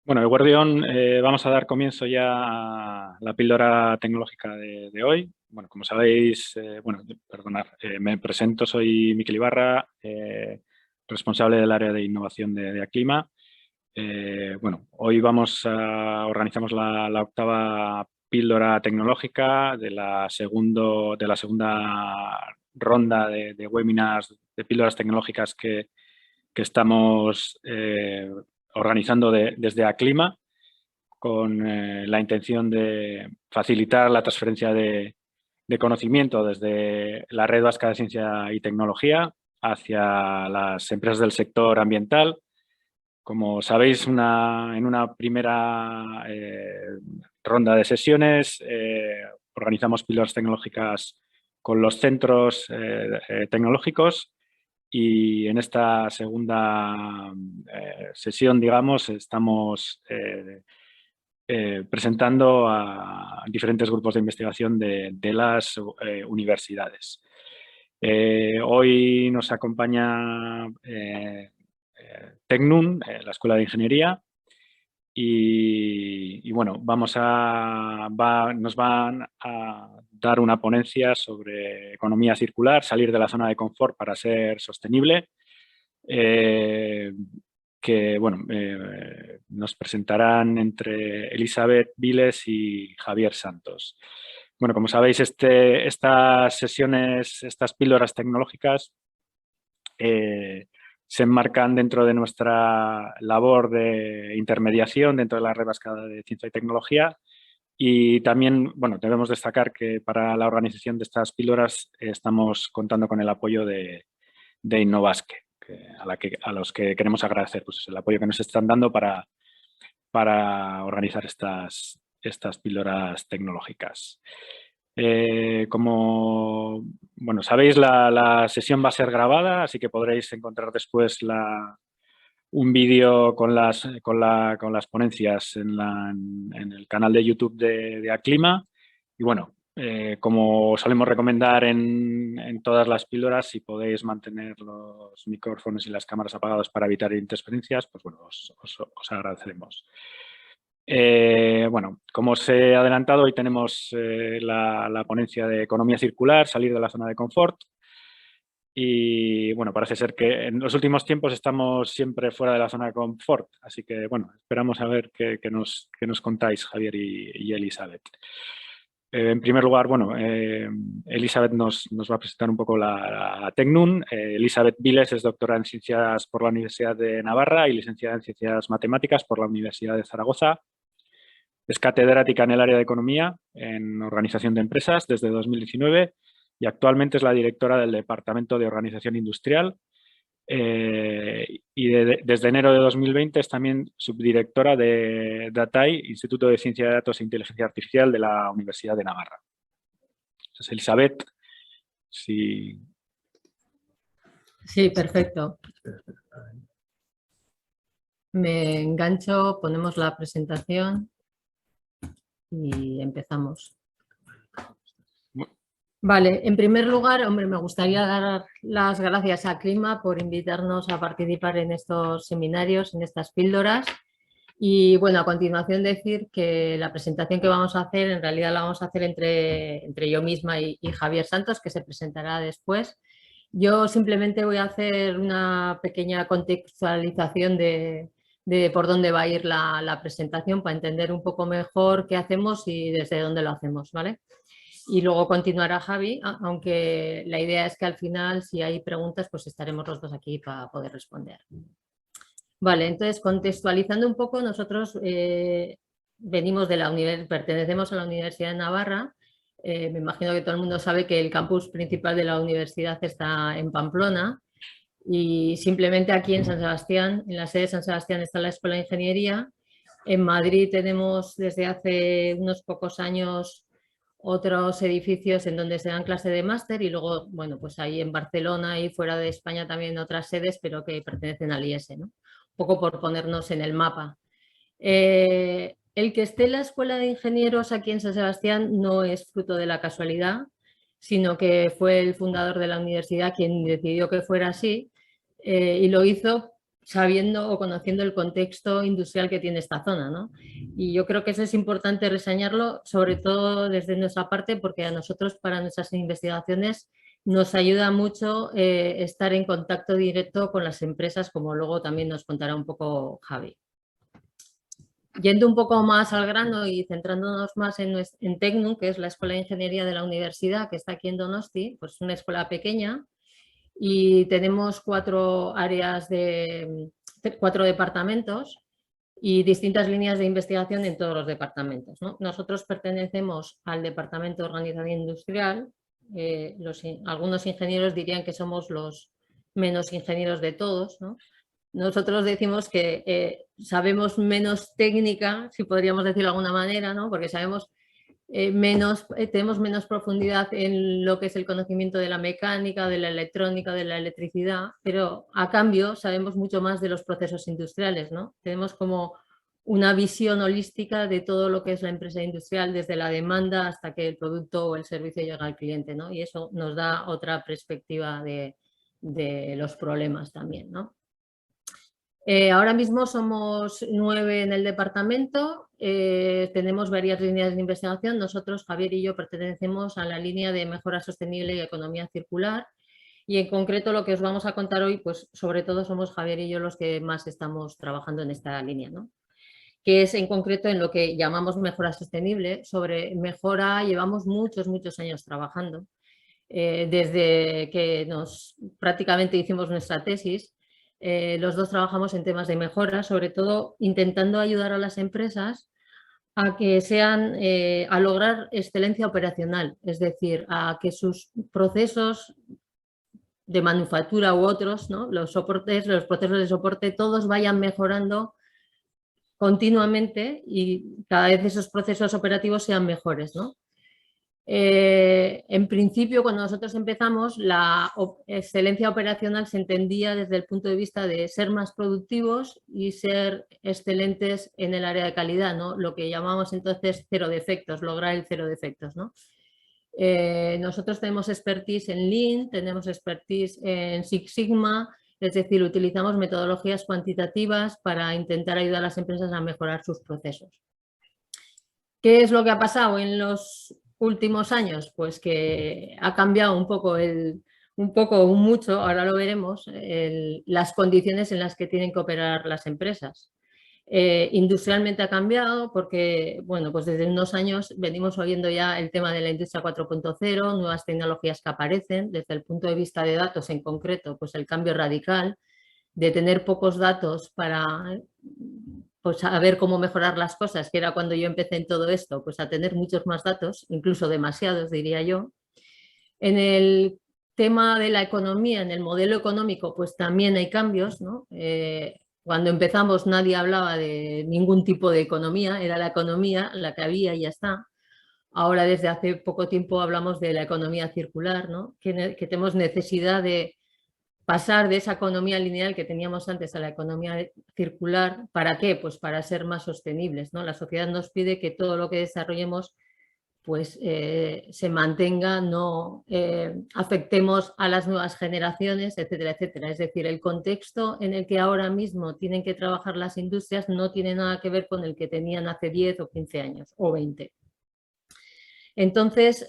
Bueno, Eguerdión, vamos a dar comienzo ya a la píldora tecnológica de hoy. Bueno, como sabéis, perdonad, me presento, soy Miquel Ibarra, responsable del área de innovación de Aclima. Hoy organizamos la octava píldora tecnológica de la segunda ronda de webinars de píldoras tecnológicas que estamos organizando desde Aclima con la intención de facilitar la transferencia de conocimiento desde la Red Vasca de Ciencia y Tecnología hacia las empresas del sector ambiental. Como sabéis, en una primera ronda de sesiones organizamos píldoras tecnológicas con los centros tecnológicos. Y en esta segunda sesión, digamos, estamos presentando a diferentes grupos de investigación de las universidades. Hoy nos acompaña Tecnun, la Escuela de Ingeniería, y bueno, nos van a dar una ponencia sobre economía circular, salir de la zona de confort para ser sostenible, nos presentarán entre Elizabeth Viles y Javier Santos. Bueno, como sabéis, estas sesiones, estas píldoras tecnológicas se enmarcan dentro de nuestra labor de intermediación dentro de la Red Vasca de Ciencia y Tecnología. Y también, bueno, debemos destacar que para la organización de estas píldoras estamos contando con el apoyo de Innovasque, a los que queremos agradecer pues, el apoyo que nos están dando para organizar estas píldoras tecnológicas. Como bueno, sabéis, la sesión va a ser grabada, así que podréis encontrar después un vídeo con las ponencias en el canal de YouTube de Aclima. Y bueno, como solemos recomendar en todas las píldoras, si podéis mantener los micrófonos y las cámaras apagados para evitar interferencias, pues bueno, os agradeceremos. Como os he adelantado, hoy tenemos la ponencia de economía circular, salir de la zona de confort. Y bueno, parece ser que en los últimos tiempos estamos siempre fuera de la zona de confort, así que bueno, esperamos a ver qué nos contáis, Javier y Elizabeth. En primer lugar, bueno, Elizabeth nos va a presentar un poco la Tecnun. Elizabeth Viles es doctora en Ciencias por la Universidad de Navarra y licenciada en Ciencias Matemáticas por la Universidad de Zaragoza. Es catedrática en el área de Economía en Organización de Empresas desde 2019 y actualmente es la directora del Departamento de Organización Industrial desde enero de 2020 es también subdirectora de DATAI, Instituto de Ciencia de Datos e Inteligencia Artificial de la Universidad de Navarra. Entonces, Elizabeth, si... Sí, perfecto. Me engancho, ponemos la presentación y empezamos. Vale, en primer lugar, hombre, me gustaría dar las gracias a Aclima por invitarnos a participar en estos seminarios, en estas píldoras. Y bueno, a continuación decir que la presentación que vamos a hacer, en realidad la vamos a hacer entre yo misma y Javier Santos, que se presentará después. Yo simplemente voy a hacer una pequeña contextualización de por dónde va a ir la presentación para entender un poco mejor qué hacemos y desde dónde lo hacemos, ¿vale? Y luego continuará Javi, aunque la idea es que al final, si hay preguntas, pues estaremos los dos aquí para poder responder. Vale, entonces contextualizando un poco, nosotros pertenecemos a la Universidad de Navarra. Me imagino que todo el mundo sabe que el campus principal de la universidad está en Pamplona y simplemente aquí en San Sebastián, en la sede de San Sebastián está la Escuela de Ingeniería. En Madrid tenemos desde hace unos pocos años otros edificios en donde se dan clase de máster y luego, bueno, pues ahí en Barcelona y fuera de España también otras sedes, pero que pertenecen al IES, ¿no? Un poco por ponernos en el mapa. El que esté en la Escuela de Ingenieros aquí en San Sebastián no es fruto de la casualidad, sino que fue el fundador de la universidad quien decidió que fuera así y lo hizo sabiendo o conociendo el contexto industrial que tiene esta zona, ¿no? Y yo creo que eso es importante reseñarlo, sobre todo desde nuestra parte, porque a nosotros para nuestras investigaciones nos ayuda mucho estar en contacto directo con las empresas, como luego también nos contará un poco Javi. Yendo un poco más al grano y centrándonos más en Tecnun, que es la Escuela de Ingeniería de la Universidad, que está aquí en Donosti, pues una escuela pequeña, y tenemos 4 áreas de 4 departamentos y distintas líneas de investigación en todos los departamentos, ¿no? Nosotros pertenecemos al departamento de organización industrial. Algunos ingenieros dirían que somos los menos ingenieros de todos, ¿no? Nosotros decimos que sabemos menos técnica, si podríamos decirlo de alguna manera, ¿no? Porque sabemos tenemos menos profundidad en lo que es el conocimiento de la mecánica, de la electrónica, de la electricidad, pero a cambio sabemos mucho más de los procesos industriales, ¿no? Tenemos como una visión holística de todo lo que es la empresa industrial, desde la demanda hasta que el producto o el servicio llega al cliente, ¿no? Y eso nos da otra perspectiva de los problemas también, ¿no? Ahora mismo somos 9 en el departamento, tenemos varias líneas de investigación. Nosotros, Javier y yo, pertenecemos a la línea de mejora sostenible y economía circular, y en concreto lo que os vamos a contar hoy, pues sobre todo somos Javier y yo los que más estamos trabajando en esta línea, ¿no? Que es en concreto en lo que llamamos mejora sostenible. Sobre mejora llevamos muchos años trabajando, desde que prácticamente hicimos nuestra tesis. Los dos trabajamos en temas de mejora, sobre todo intentando ayudar a las empresas a que a lograr excelencia operacional, es decir, a que sus procesos de manufactura u otros, ¿no? Los procesos de soporte, todos vayan mejorando continuamente y cada vez esos procesos operativos sean mejores, ¿no? En principio, cuando nosotros empezamos, la excelencia operacional se entendía desde el punto de vista de ser más productivos y ser excelentes en el área de calidad, ¿no? Lo que llamamos entonces cero defectos, lograr el cero defectos, ¿no? Nosotros tenemos expertise en Lean, tenemos expertise en Six Sigma, es decir, utilizamos metodologías cuantitativas para intentar ayudar a las empresas a mejorar sus procesos. ¿Qué es lo que ha pasado en los últimos años? Pues que ha cambiado un poco mucho, ahora lo veremos, las condiciones en las que tienen que operar las empresas. Industrialmente ha cambiado porque, bueno, pues desde unos años venimos oyendo ya el tema de la industria 4.0, nuevas tecnologías que aparecen. Desde el punto de vista de datos en concreto, pues el cambio radical de tener pocos datos para pues a ver cómo mejorar las cosas, que era cuando yo empecé en todo esto, pues a tener muchos más datos, incluso demasiados, diría yo. En el tema de la economía, en el modelo económico, pues también hay cambios, ¿no? Cuando empezamos nadie hablaba de ningún tipo de economía, era la economía la que había y ya está. Ahora desde hace poco tiempo hablamos de la economía circular, ¿no? Que tenemos necesidad de pasar de esa economía lineal que teníamos antes a la economía circular. ¿Para qué? Pues para ser más sostenibles, ¿no? La sociedad nos pide que todo lo que desarrollemos pues se mantenga, no afectemos a las nuevas generaciones, etcétera, etcétera. Es decir, el contexto en el que ahora mismo tienen que trabajar las industrias no tiene nada que ver con el que tenían hace 10 o 15 años o 20. Entonces,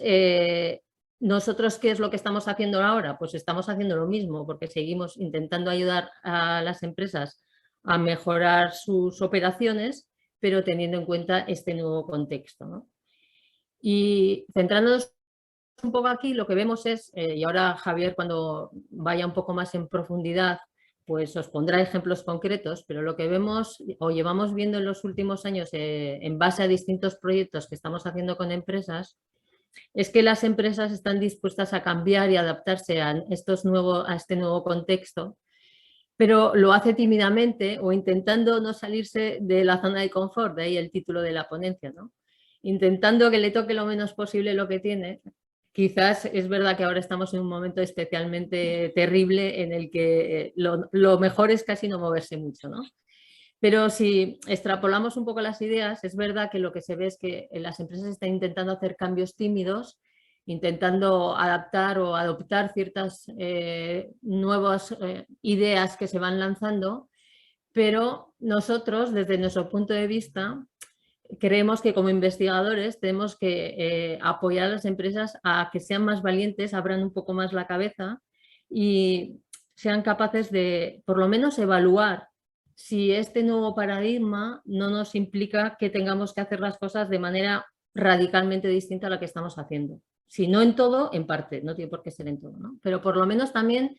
¿nosotros qué es lo que estamos haciendo ahora? Pues estamos haciendo lo mismo, porque seguimos intentando ayudar a las empresas a mejorar sus operaciones, pero teniendo en cuenta este nuevo contexto, ¿no? Y centrándonos un poco aquí, lo que vemos es, y ahora Javier cuando vaya un poco más en profundidad, pues os pondrá ejemplos concretos, pero lo que vemos o llevamos viendo en los últimos años en base a distintos proyectos que estamos haciendo con empresas, es que las empresas están dispuestas a cambiar y adaptarse a este nuevo contexto, pero lo hace tímidamente o intentando no salirse de la zona de confort, de ahí el título de la ponencia, ¿no? Intentando que le toque lo menos posible lo que tiene. Quizás es verdad que ahora estamos en un momento especialmente terrible en el que lo mejor es casi no moverse mucho, ¿no? Pero si extrapolamos un poco las ideas, es verdad que lo que se ve es que las empresas están intentando hacer cambios tímidos, intentando adaptar o adoptar ciertas nuevas ideas que se van lanzando, pero nosotros, desde nuestro punto de vista, creemos que como investigadores tenemos que apoyar a las empresas a que sean más valientes, abran un poco más la cabeza y sean capaces de, por lo menos, evaluar si este nuevo paradigma no nos implica que tengamos que hacer las cosas de manera radicalmente distinta a la que estamos haciendo. Si no en todo, en parte, no tiene por qué ser en todo, ¿no? Pero por lo menos también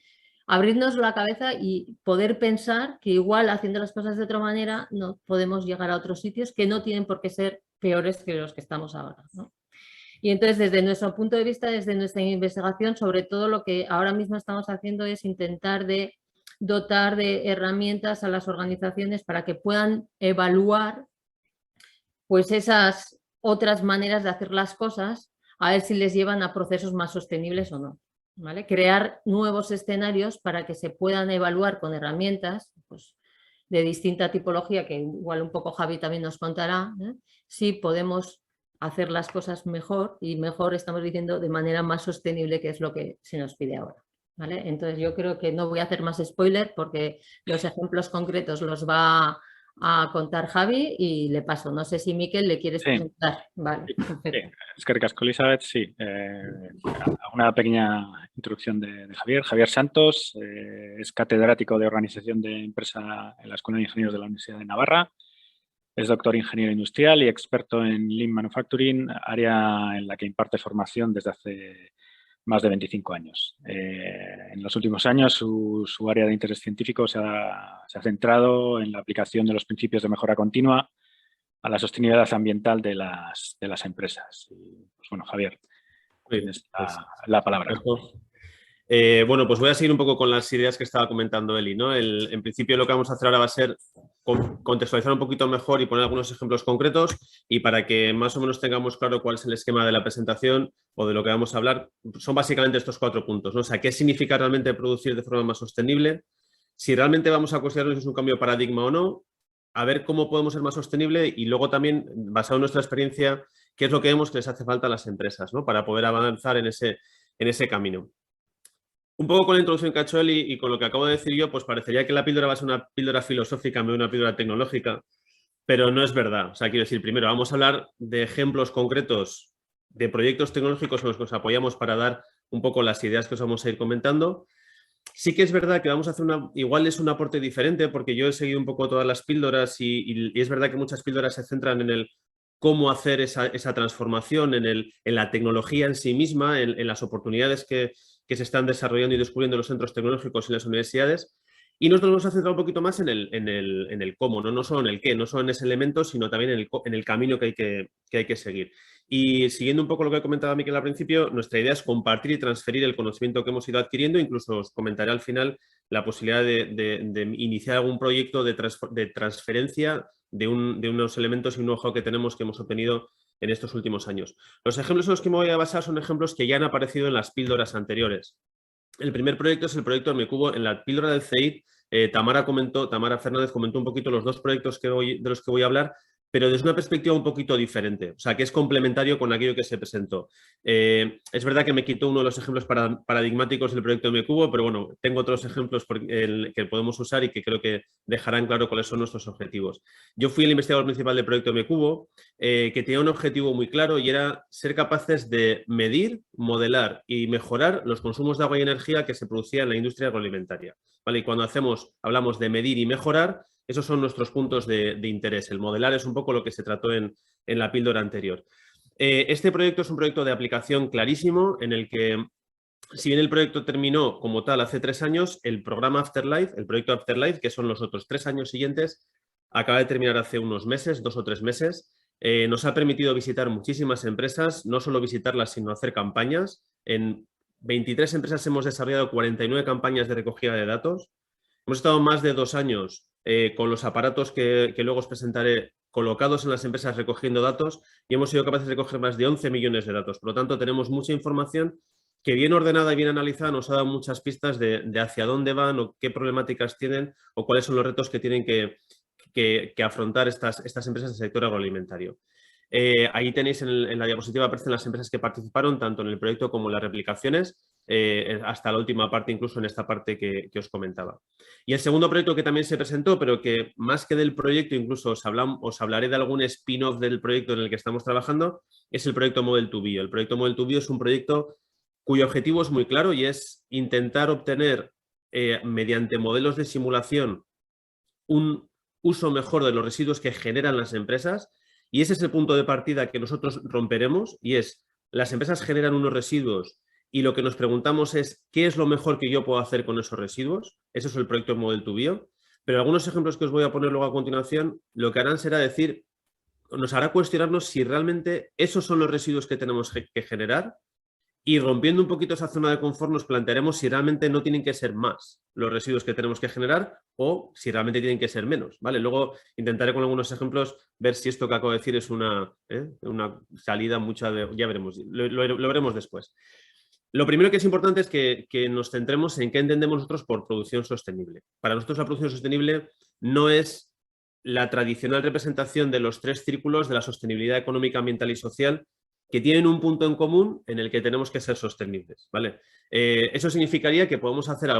abrirnos la cabeza y poder pensar que igual haciendo las cosas de otra manera no podemos llegar a otros sitios que no tienen por qué ser peores que los que estamos ahora, ¿no? Y entonces, desde nuestro punto de vista, desde nuestra investigación, sobre todo lo que ahora mismo estamos haciendo es intentar de dotar de herramientas a las organizaciones para que puedan evaluar pues esas otras maneras de hacer las cosas, a ver si les llevan a procesos más sostenibles o no. ¿Vale? Crear nuevos escenarios para que se puedan evaluar con herramientas pues, de distinta tipología, que igual un poco Javi también nos contará, si podemos hacer las cosas mejor, y mejor estamos diciendo de manera más sostenible, que es lo que se nos pide ahora. ¿Vale? Entonces yo creo que no voy a hacer más spoiler porque los ejemplos concretos los va a contar Javi y le paso. No sé si Miquel le quieres presentar. Vale, perfecto. Eskerrik asko, Elizabeth, sí. Una pequeña introducción de Javier. Javier Santos es catedrático de Organización de Empresa en la Escuela de Ingenieros de la Universidad de Navarra. Es doctor ingeniero industrial y experto en Lean Manufacturing, área en la que imparte formación desde hace más de 25 años. En los últimos años su área de interés científico se ha centrado en la aplicación de los principios de mejora continua a la sostenibilidad ambiental de las empresas. Y, pues bueno, Javier, tienes la palabra. Bueno, pues voy a seguir un poco con las ideas que estaba comentando Eli, ¿no? En principio lo que vamos a hacer ahora va a ser contextualizar un poquito mejor y poner algunos ejemplos concretos, y para que más o menos tengamos claro cuál es el esquema de la presentación o de lo que vamos a hablar, son básicamente estos 4 puntos, ¿no? O sea, ¿qué significa realmente producir de forma más sostenible? Si realmente vamos a considerar que es un cambio de paradigma o no, a ver cómo podemos ser más sostenible, y luego también, basado en nuestra experiencia, qué es lo que vemos que les hace falta a las empresas, ¿no? Para poder avanzar en ese camino. Un poco con la introducción que ha hecho Eli y con lo que acabo de decir yo, pues parecería que la píldora va a ser una píldora filosófica, no una píldora tecnológica, pero no es verdad. O sea, quiero decir, primero vamos a hablar de ejemplos concretos de proyectos tecnológicos en los que nos apoyamos para dar un poco las ideas que os vamos a ir comentando. Sí que es verdad que vamos a hacer igual es un aporte diferente, porque yo he seguido un poco todas las píldoras y es verdad que muchas píldoras se centran en el cómo hacer esa transformación, en la tecnología en sí misma, en las oportunidades que se están desarrollando y descubriendo en los centros tecnológicos y las universidades. Y nosotros nos hemos centrado un poquito más en el cómo, ¿no? No solo en el qué, no solo en ese elemento, sino también en el camino que hay que seguir. Y siguiendo un poco lo que comentaba Miquel al principio, nuestra idea es compartir y transferir el conocimiento que hemos ido adquiriendo. Incluso os comentaré al final la posibilidad de iniciar algún proyecto de transferencia de unos elementos y un know-how que tenemos, que hemos obtenido en estos últimos años. Los ejemplos en los que me voy a basar son ejemplos que ya han aparecido en las píldoras anteriores. El primer proyecto es el proyecto MECUBO. En la píldora del CEID, Tamara Fernández comentó un poquito los 2 proyectos de los que voy a hablar, pero desde una perspectiva un poquito diferente, o sea, que es complementario con aquello que se presentó. Es verdad que me quitó uno de los ejemplos paradigmáticos del proyecto MECUBO, pero bueno, tengo otros ejemplos que podemos usar y que creo que dejarán claro cuáles son nuestros objetivos. Yo fui el investigador principal del proyecto MECUBO, que tenía un objetivo muy claro, y era ser capaces de medir, modelar y mejorar los consumos de agua y energía que se producía en la industria agroalimentaria, ¿vale? Y cuando hablamos de medir y mejorar, esos son nuestros puntos de interés. El modelar es un poco lo que se trató en la píldora anterior. Este proyecto es un proyecto de aplicación clarísimo, en el que, si bien el proyecto terminó como tal hace 3 años, el programa Afterlife, el proyecto Afterlife, que son los otros 3 años siguientes, acaba de terminar hace unos meses, 2 o 3 meses. Nos ha permitido visitar muchísimas empresas, no solo visitarlas, sino hacer campañas. En 23 empresas hemos desarrollado 49 campañas de recogida de datos. Hemos estado más de 2 años con los aparatos que luego os presentaré colocados en las empresas recogiendo datos, y hemos sido capaces de recoger más de 11 millones de datos. Por lo tanto, tenemos mucha información que, bien ordenada y bien analizada, nos ha dado muchas pistas de hacia dónde van o qué problemáticas tienen o cuáles son los retos que tienen que afrontar estas empresas del sector agroalimentario. Ahí tenéis en la diapositiva, aparecen las empresas que participaron tanto en el proyecto como en las replicaciones. hasta la última parte, incluso en esta parte que os comentaba. Y el segundo proyecto que también se presentó, pero que más que del proyecto, incluso os hablaré de algún spin-off del proyecto en el que estamos trabajando, es el proyecto Model to Bio. El proyecto Model to Bio es un proyecto cuyo objetivo es muy claro y es intentar obtener mediante modelos de simulación un uso mejor de los residuos que generan las empresas, y ese es el punto de partida que nosotros romperemos, y es, las empresas generan unos residuos y lo que nos preguntamos es ¿qué es lo mejor que yo puedo hacer con esos residuos? Ese es el proyecto Model to Bio. Pero algunos ejemplos que os voy a poner luego a continuación, lo que harán será decir, nos hará cuestionarnos si realmente esos son los residuos que tenemos que generar, y rompiendo un poquito esa zona de confort nos plantearemos si realmente no tienen que ser más los residuos que tenemos que generar o si realmente tienen que ser menos, ¿vale? Luego intentaré con algunos ejemplos ver si esto que acabo de decir es una salida ya veremos, lo veremos después. Lo primero que es importante es que nos centremos en qué entendemos nosotros por producción sostenible. Para nosotros la producción sostenible no es la tradicional representación de los 3 círculos de la sostenibilidad económica, ambiental y social, que tienen un punto en común en el que tenemos que ser sostenibles, ¿vale? Eso significaría que podemos hacer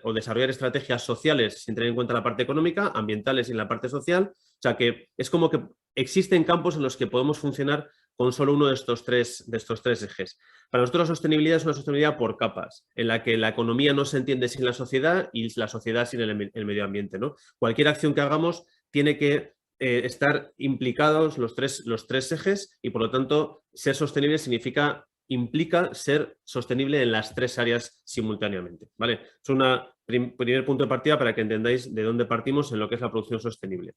o desarrollar estrategias sociales sin tener en cuenta la parte económica, ambientales y la parte social. O sea que es como que existen campos en los que podemos funcionar con solo uno de estos tres ejes. Para nosotros la sostenibilidad es una sostenibilidad por capas, en la que la economía no se entiende sin la sociedad y la sociedad sin el medio ambiente, ¿no? Cualquier acción que hagamos tiene que estar implicados los tres ejes y, por lo tanto, ser sostenible implica ser sostenible en las 3 áreas simultáneamente, ¿vale? Es un primer punto de partida para que entendáis de dónde partimos en lo que es la producción sostenible.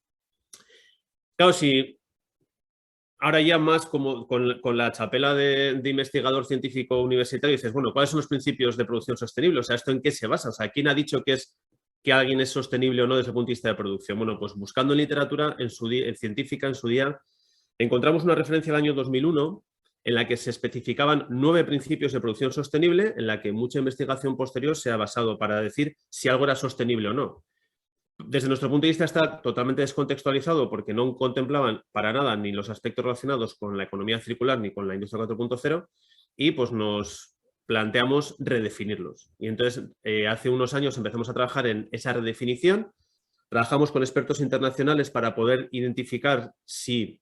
Claro, si ahora ya más como con la chapela de investigador científico universitario dices, bueno, ¿cuáles son los principios de producción sostenible? O sea, ¿esto en qué se basa? O sea, ¿quién ha dicho que alguien es sostenible o no desde el punto de vista de producción? Bueno, pues buscando en literatura científica en su día, encontramos una referencia del año 2001 en la que se especificaban 9 principios de producción sostenible, en la que mucha investigación posterior se ha basado para decir si algo era sostenible o no. Desde nuestro punto de vista está totalmente descontextualizado porque no contemplaban para nada ni los aspectos relacionados con la economía circular ni con la industria 4.0 y pues nos planteamos redefinirlos. Y entonces hace unos años empezamos a trabajar en esa redefinición, trabajamos con expertos internacionales para poder identificar si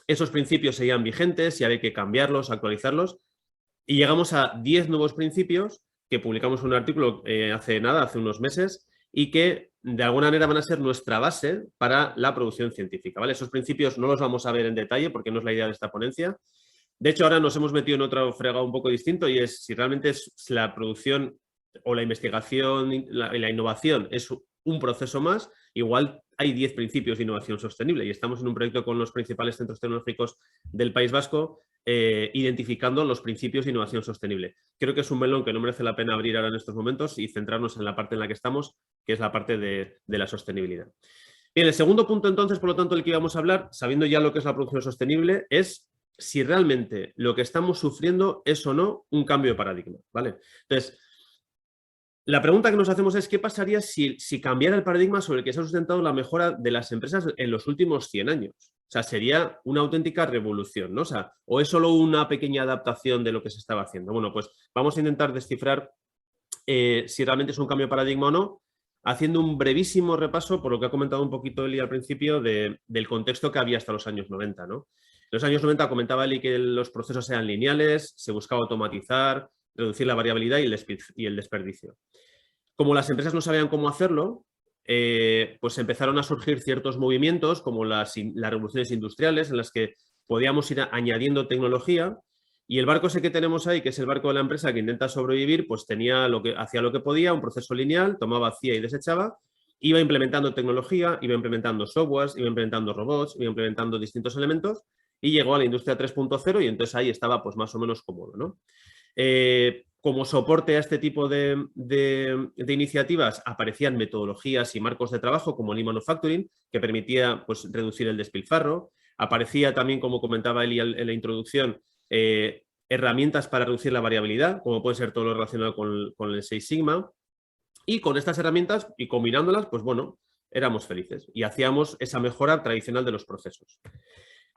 esos principios seguían vigentes, si había que cambiarlos, actualizarlos, y llegamos a 10 nuevos principios que publicamos un artículo hace unos meses y que de alguna manera van a ser nuestra base para la producción científica, ¿vale? Esos principios no los vamos a ver en detalle porque no es la idea de esta ponencia. De hecho, ahora nos hemos metido en otro fregado un poco distinto y es si realmente es la producción o la investigación y la innovación es un proceso más, igual hay 10 principios de innovación sostenible y estamos en un proyecto con los principales centros tecnológicos del País Vasco identificando los principios de innovación sostenible. Creo que es un melón que no merece la pena abrir ahora en estos momentos y centrarnos en la parte en la que estamos, que es la parte de la sostenibilidad. Bien, el segundo punto entonces, por lo tanto, del que íbamos a hablar, sabiendo ya lo que es la producción sostenible, es si realmente lo que estamos sufriendo es o no un cambio de paradigma, ¿vale? Entonces, la pregunta que nos hacemos es ¿qué pasaría si cambiara el paradigma sobre el que se ha sustentado la mejora de las empresas en los últimos 100 años? O sea, sería una auténtica revolución, ¿no? O sea, ¿o es solo una pequeña adaptación de lo que se estaba haciendo? Bueno, pues vamos a intentar descifrar si realmente es un cambio de paradigma o no, haciendo un brevísimo repaso por lo que ha comentado un poquito Eli al principio del contexto que había hasta los años 90, ¿no? En los años 90 comentaba Eli que los procesos eran lineales, se buscaba automatizar, reducir la variabilidad y el desperdicio. Como las empresas no sabían cómo hacerlo, pues empezaron a surgir ciertos movimientos como las revoluciones industriales en las que podíamos ir añadiendo tecnología y el barco ese que tenemos ahí, que es el barco de la empresa que intenta sobrevivir, pues hacía lo que podía, un proceso lineal, tomaba, hacía y desechaba, iba implementando tecnología, iba implementando softwares, iba implementando robots, iba implementando distintos elementos y llegó a la industria 3.0 y entonces ahí estaba pues más o menos cómodo, ¿no? Como soporte a este tipo de iniciativas aparecían metodologías y marcos de trabajo como Lean Manufacturing, que permitía pues, reducir el despilfarro. Aparecía también, como comentaba Eli en la introducción, herramientas para reducir la variabilidad, como puede ser todo lo relacionado con el 6 Sigma. Y con estas herramientas y combinándolas, pues bueno, éramos felices y hacíamos esa mejora tradicional de los procesos.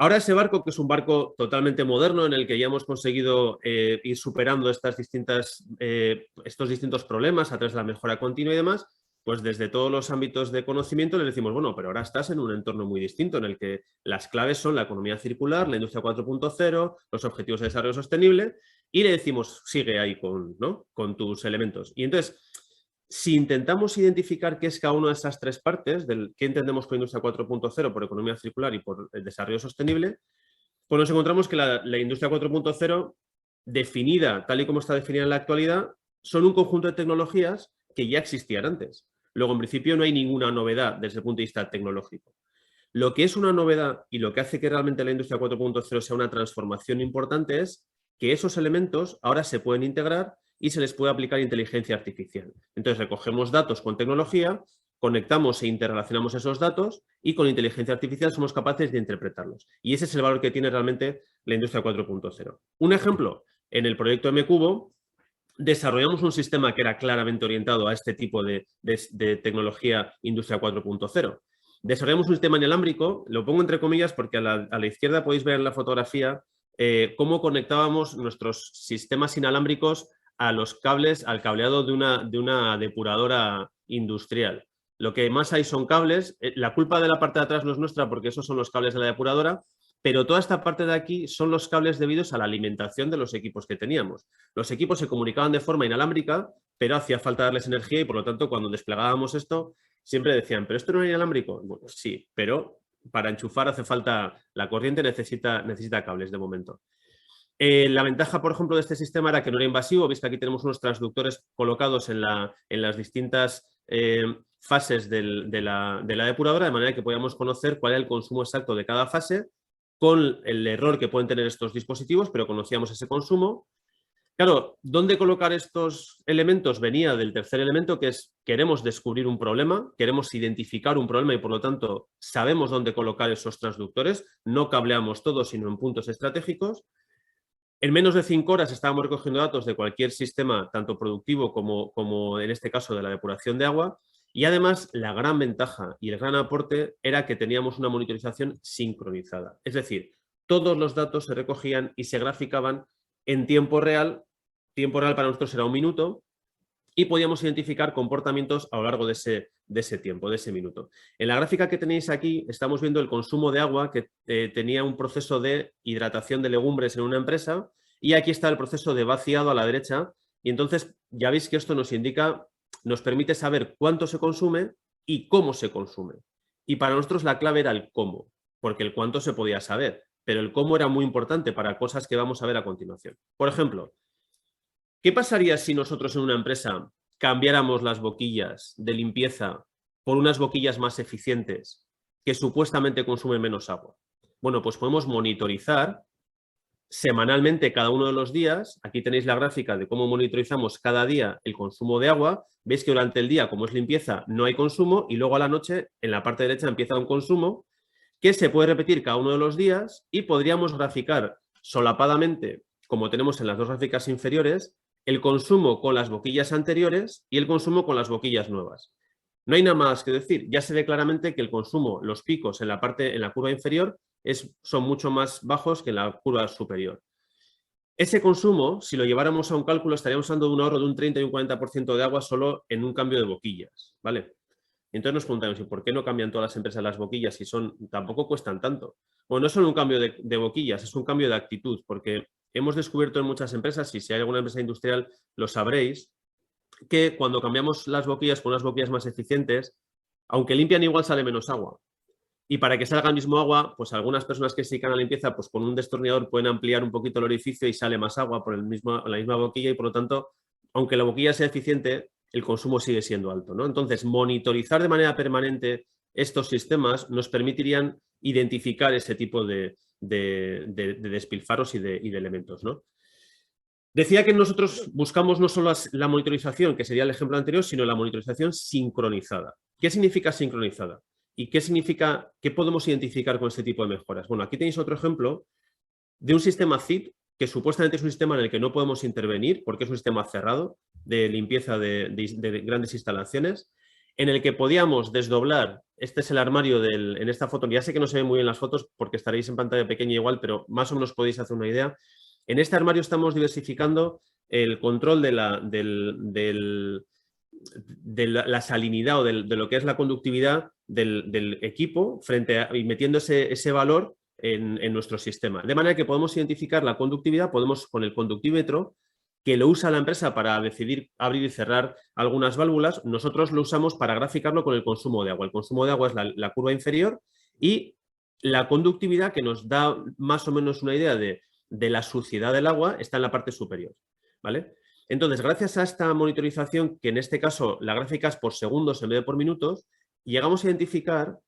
Ahora ese barco, que es un barco totalmente moderno en el que ya hemos conseguido ir superando estos distintos problemas a través de la mejora continua y demás, pues desde todos los ámbitos de conocimiento le decimos, bueno, pero ahora estás en un entorno muy distinto en el que las claves son la economía circular, la industria 4.0, los objetivos de desarrollo sostenible, y le decimos, sigue ahí con tus elementos. Y entonces, si intentamos identificar qué es cada una de esas tres partes, qué entendemos por industria 4.0, por economía circular y por el desarrollo sostenible, pues nos encontramos que la industria 4.0, definida tal y como está definida en la actualidad, son un conjunto de tecnologías que ya existían antes. Luego, en principio, no hay ninguna novedad desde el punto de vista tecnológico. Lo que es una novedad y lo que hace que realmente la industria 4.0 sea una transformación importante es que esos elementos ahora se pueden integrar y se les puede aplicar inteligencia artificial. Entonces, recogemos datos con tecnología, conectamos e interrelacionamos esos datos y con inteligencia artificial somos capaces de interpretarlos. Y ese es el valor que tiene realmente la industria 4.0. Un ejemplo, en el proyecto MCubo, desarrollamos un sistema que era claramente orientado a este tipo de tecnología industria 4.0. Desarrollamos un sistema inalámbrico, lo pongo entre comillas porque a la izquierda podéis ver en la fotografía cómo conectábamos nuestros sistemas inalámbricos a los cables, al cableado de una depuradora industrial. Lo que más hay son cables. La culpa de la parte de atrás no es nuestra porque esos son los cables de la depuradora, pero toda esta parte de aquí son los cables debidos a la alimentación de los equipos que teníamos. Los equipos se comunicaban de forma inalámbrica, pero hacía falta darles energía y por lo tanto cuando desplegábamos esto siempre decían, ¿pero esto no es inalámbrico? Bueno, sí, pero para enchufar hace falta, la corriente necesita cables de momento. La ventaja, por ejemplo, de este sistema era que no era invasivo. Veis que aquí tenemos unos transductores colocados en las distintas fases de la depuradora, de manera que podíamos conocer cuál era el consumo exacto de cada fase, con el error que pueden tener estos dispositivos, pero conocíamos ese consumo. Claro, ¿dónde colocar estos elementos? Venía del tercer elemento, que es queremos descubrir un problema, queremos identificar un problema y por lo tanto sabemos dónde colocar esos transductores, no cableamos todo, sino en puntos estratégicos. En menos de 5 horas estábamos recogiendo datos de cualquier sistema, tanto productivo como en este caso de la depuración de agua. Y además, la gran ventaja y el gran aporte era que teníamos una monitorización sincronizada. Es decir, todos los datos se recogían y se graficaban en tiempo real. Tiempo real para nosotros era 1 minuto y podíamos identificar comportamientos a lo largo de ese tiempo, de ese minuto. En la gráfica que tenéis aquí estamos viendo el consumo de agua que tenía un proceso de hidratación de legumbres en una empresa y aquí está el proceso de vaciado a la derecha y entonces ya veis que esto nos permite saber cuánto se consume y cómo se consume. Y para nosotros la clave era el cómo, porque el cuánto se podía saber, pero el cómo era muy importante para cosas que vamos a ver a continuación. Por ejemplo, ¿qué pasaría si nosotros en una empresa cambiáramos las boquillas de limpieza por unas boquillas más eficientes que supuestamente consumen menos agua? Bueno, pues podemos monitorizar semanalmente cada uno de los días. Aquí tenéis la gráfica de cómo monitorizamos cada día el consumo de agua. Veis que durante el día, como es limpieza, no hay consumo y luego a la noche, en la parte derecha, empieza un consumo que se puede repetir cada uno de los días y podríamos graficar solapadamente, como tenemos en las dos gráficas inferiores, el consumo con las boquillas anteriores y el consumo con las boquillas nuevas. No hay nada más que decir. Ya se ve claramente que el consumo, los picos en la curva inferior son mucho más bajos que en la curva superior. Ese consumo, si lo lleváramos a un cálculo, estaríamos hablando de un ahorro de un 30 y un 40% de agua solo en un cambio de boquillas, ¿vale? Entonces nos preguntamos, ¿y por qué no cambian todas las empresas las boquillas si tampoco cuestan tanto? Bueno, no es solo un cambio de boquillas, es un cambio de actitud, porque hemos descubierto en muchas empresas, y si hay alguna empresa industrial lo sabréis, que cuando cambiamos las boquillas por unas boquillas más eficientes, aunque limpian igual sale menos agua. Y para que salga el mismo agua, pues algunas personas que se dedican a la limpieza, pues con un destornillador pueden ampliar un poquito el orificio y sale más agua por la misma boquilla y por lo tanto, aunque la boquilla sea eficiente, el consumo sigue siendo alto, ¿no? Entonces, monitorizar de manera permanente estos sistemas nos permitirían identificar ese tipo de despilfarros y de elementos, ¿no? Decía que nosotros buscamos no solo la monitorización, que sería el ejemplo anterior, sino la monitorización sincronizada. ¿Qué significa sincronizada? ¿Y qué podemos identificar con este tipo de mejoras? Bueno, aquí tenéis otro ejemplo de un sistema CIP que supuestamente es un sistema en el que no podemos intervenir porque es un sistema cerrado de limpieza de grandes instalaciones, en el que podíamos desdoblar, este es el armario en esta foto, ya sé que no se ven muy bien las fotos porque estaréis en pantalla pequeña igual, pero más o menos podéis hacer una idea. En este armario estamos diversificando el control de la salinidad o de lo que es la conductividad del equipo y metiendo ese valor en nuestro sistema. De manera que podemos identificar la conductividad, podemos con el conductímetro, que lo usa la empresa para decidir abrir y cerrar algunas válvulas, nosotros lo usamos para graficarlo con el consumo de agua. El consumo de agua es la curva inferior y la conductividad, que nos da más o menos una idea de la suciedad del agua, está en la parte superior, ¿vale? Entonces, gracias a esta monitorización, que en este caso la gráfica es por segundos en vez de por minutos, llegamos a identificar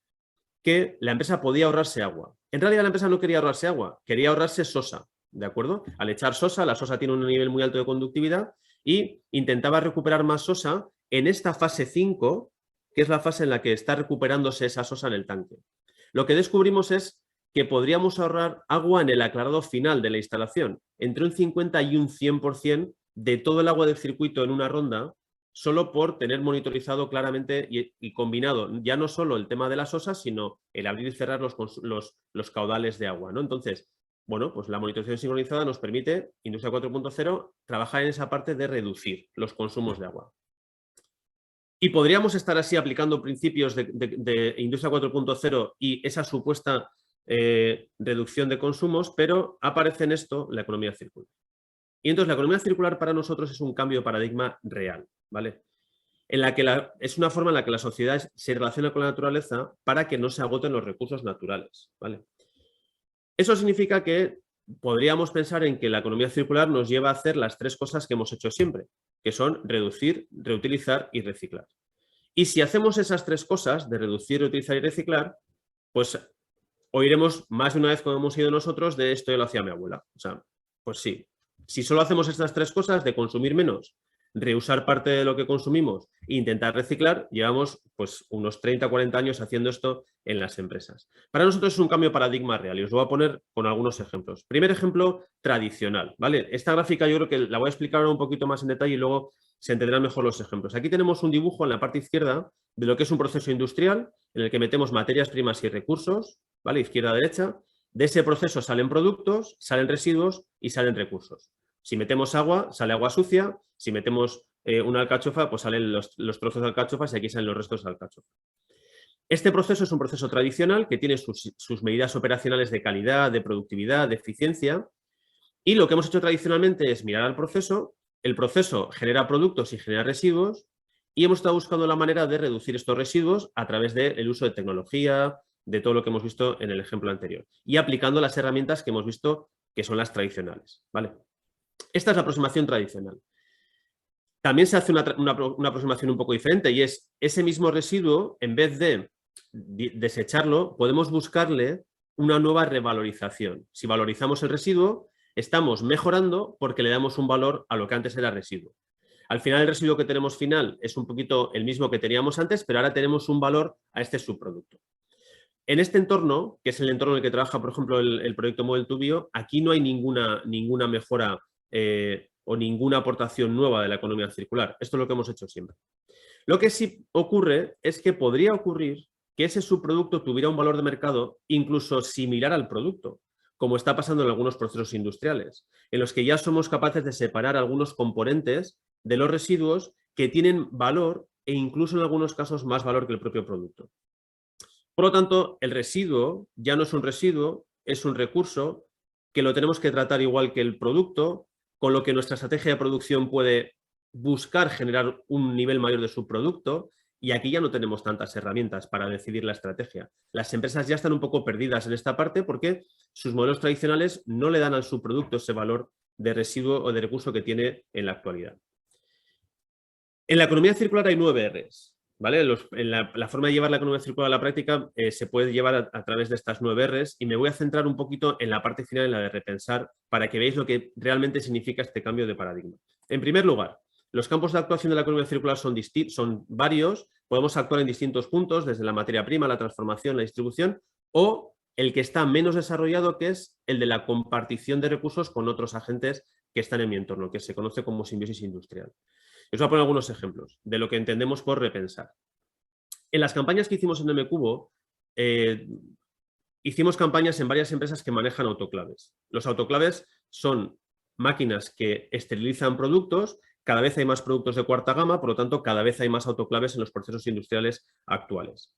que la empresa podía ahorrarse agua. En realidad la empresa no quería ahorrarse agua, quería ahorrarse sosa, ¿de acuerdo? Al echar sosa, la sosa tiene un nivel muy alto de conductividad y intentaba recuperar más sosa en esta fase 5, que es la fase en la que está recuperándose esa sosa en el tanque. Lo que descubrimos es que podríamos ahorrar agua en el aclarado final de la instalación, entre un 50 y un 100% de todo el agua del circuito en una ronda, solo por tener monitorizado claramente y combinado ya no solo el tema de las osas, sino el abrir y cerrar los caudales de agua, ¿no? Entonces, bueno, pues la monitorización sincronizada nos permite, Industria 4.0, trabajar en esa parte de reducir los consumos de agua. Y podríamos estar así aplicando principios de Industria 4.0 y esa supuesta reducción de consumos, pero aparece en esto la economía circular. Y entonces la economía circular para nosotros es un cambio de paradigma real, ¿vale? En la que es una forma en la que la sociedad se relaciona con la naturaleza para que no se agoten los recursos naturales, ¿vale? Eso significa que podríamos pensar en que la economía circular nos lleva a hacer las tres cosas que hemos hecho siempre, que son reducir, reutilizar y reciclar. Y si hacemos esas tres cosas de reducir, reutilizar y reciclar, pues oiremos más de una vez, como hemos oído nosotros, de esto ya lo hacía mi abuela. O sea, pues sí. Si solo hacemos estas tres cosas de consumir menos, reusar parte de lo que consumimos e intentar reciclar, llevamos pues unos 30 o 40 años haciendo esto en las empresas. Para nosotros es un cambio de paradigma real y os voy a poner con algunos ejemplos. Primer ejemplo, tradicional, ¿vale? Esta gráfica yo creo que la voy a explicar ahora un poquito más en detalle y luego se entenderán mejor los ejemplos. Aquí tenemos un dibujo en la parte izquierda de lo que es un proceso industrial en el que metemos materias primas y recursos, ¿vale? Izquierda a derecha. De ese proceso salen productos, salen residuos y salen recursos. Si metemos agua, sale agua sucia. Si metemos una alcachofa, pues salen los trozos de alcachofas y aquí salen los restos de alcachofa. Este proceso es un proceso tradicional que tiene sus medidas operacionales de calidad, de productividad, de eficiencia. Y lo que hemos hecho tradicionalmente es mirar al proceso. El proceso genera productos y genera residuos y hemos estado buscando la manera de reducir estos residuos a través del uso de tecnología, de todo lo que hemos visto en el ejemplo anterior y aplicando las herramientas que hemos visto que son las tradicionales, ¿vale? Esta es la aproximación tradicional. También se hace una aproximación un poco diferente y es ese mismo residuo, en vez de desecharlo, podemos buscarle una nueva revalorización. Si valorizamos el residuo, estamos mejorando porque le damos un valor a lo que antes era residuo. Al final el residuo que tenemos final es un poquito el mismo que teníamos antes, pero ahora tenemos un valor a este subproducto. En este entorno, que es el entorno en el que trabaja, por ejemplo, el proyecto Model to Bio, aquí no hay ninguna mejora o ninguna aportación nueva de la economía circular. Esto es lo que hemos hecho siempre. Lo que sí ocurre es que podría ocurrir que ese subproducto tuviera un valor de mercado incluso similar al producto, como está pasando en algunos procesos industriales, en los que ya somos capaces de separar algunos componentes de los residuos que tienen valor e incluso en algunos casos más valor que el propio producto. Por lo tanto, el residuo ya no es un residuo, es un recurso que lo tenemos que tratar igual que el producto, con lo que nuestra estrategia de producción puede buscar generar un nivel mayor de subproducto y aquí ya no tenemos tantas herramientas para decidir la estrategia. Las empresas ya están un poco perdidas en esta parte porque sus modelos tradicionales no le dan al subproducto ese valor de residuo o de recurso que tiene en la actualidad. En la economía circular hay 9 Rs. ¿Vale? La forma de llevar la economía circular a la práctica se puede llevar a través de estas 9 Rs y me voy a centrar un poquito en la parte final, en la de repensar, para que veáis lo que realmente significa este cambio de paradigma. En primer lugar, los campos de actuación de la economía circular son varios, podemos actuar en distintos puntos, desde la materia prima, la transformación, la distribución, o el que está menos desarrollado, que es el de la compartición de recursos con otros agentes que están en mi entorno, que se conoce como simbiosis industrial. Os voy a poner algunos ejemplos de lo que entendemos por repensar. En las campañas que hicimos en MCubo, hicimos campañas en varias empresas que manejan autoclaves. Los autoclaves son máquinas que esterilizan productos. Cada vez hay más productos de cuarta gama, por lo tanto, cada vez hay más autoclaves en los procesos industriales actuales.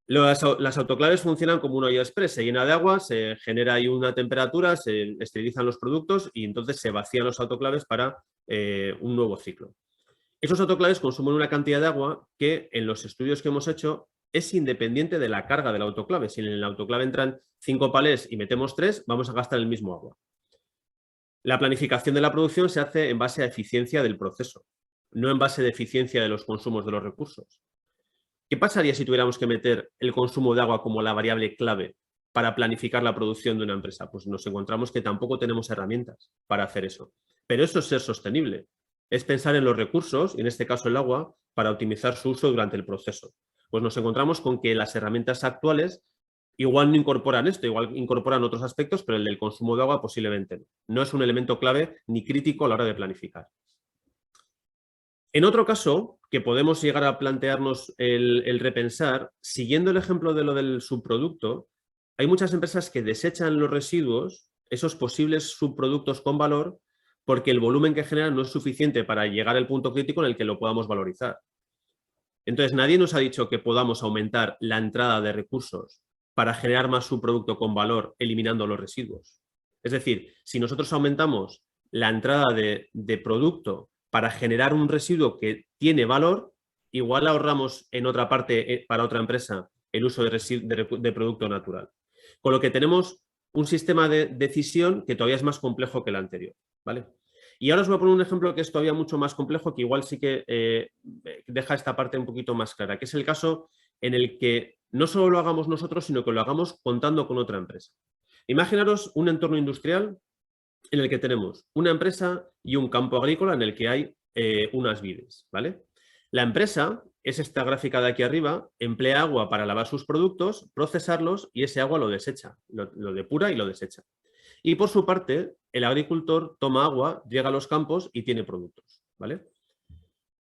Las autoclaves funcionan como una olla express, se llena de agua, se genera ahí una temperatura, se esterilizan los productos y entonces se vacían los autoclaves para un nuevo ciclo. Esos autoclaves consumen una cantidad de agua que en los estudios que hemos hecho es independiente de la carga del autoclave. Si en el autoclave entran 5 palés y metemos 3, vamos a gastar el mismo agua. La planificación de la producción se hace en base a eficiencia del proceso, no en base de eficiencia de los consumos de los recursos. ¿Qué pasaría si tuviéramos que meter el consumo de agua como la variable clave para planificar la producción de una empresa? Pues nos encontramos que tampoco tenemos herramientas para hacer eso. Pero eso es ser sostenible. Es pensar en los recursos, y en este caso el agua, para optimizar su uso durante el proceso. Pues nos encontramos con que las herramientas actuales igual no incorporan esto, igual incorporan otros aspectos, pero el del consumo de agua posiblemente no. No es un elemento clave ni crítico a la hora de planificar. En otro caso, que podemos llegar a plantearnos el repensar, siguiendo el ejemplo de lo del subproducto, hay muchas empresas que desechan los residuos, esos posibles subproductos con valor, porque el volumen que generan no es suficiente para llegar al punto crítico en el que lo podamos valorizar. Entonces, nadie nos ha dicho que podamos aumentar la entrada de recursos para generar más subproducto con valor, eliminando los residuos. Es decir, si nosotros aumentamos la entrada de producto para generar un residuo que tiene valor, igual ahorramos en otra parte para otra empresa el uso de producto natural. Con lo que tenemos un sistema de decisión que todavía es más complejo que el anterior, ¿vale? Y ahora os voy a poner un ejemplo que es todavía mucho más complejo, que igual sí que deja esta parte un poquito más clara, que es el caso en el que no solo lo hagamos nosotros, sino que lo hagamos contando con otra empresa. Imaginaros un entorno industrial en el que tenemos una empresa y un campo agrícola en el que hay unas vides, ¿vale? La empresa, es esta gráfica de aquí arriba, emplea agua para lavar sus productos, procesarlos y ese agua lo desecha, lo depura y lo desecha. Y por su parte, el agricultor toma agua, llega a los campos y tiene productos, ¿vale?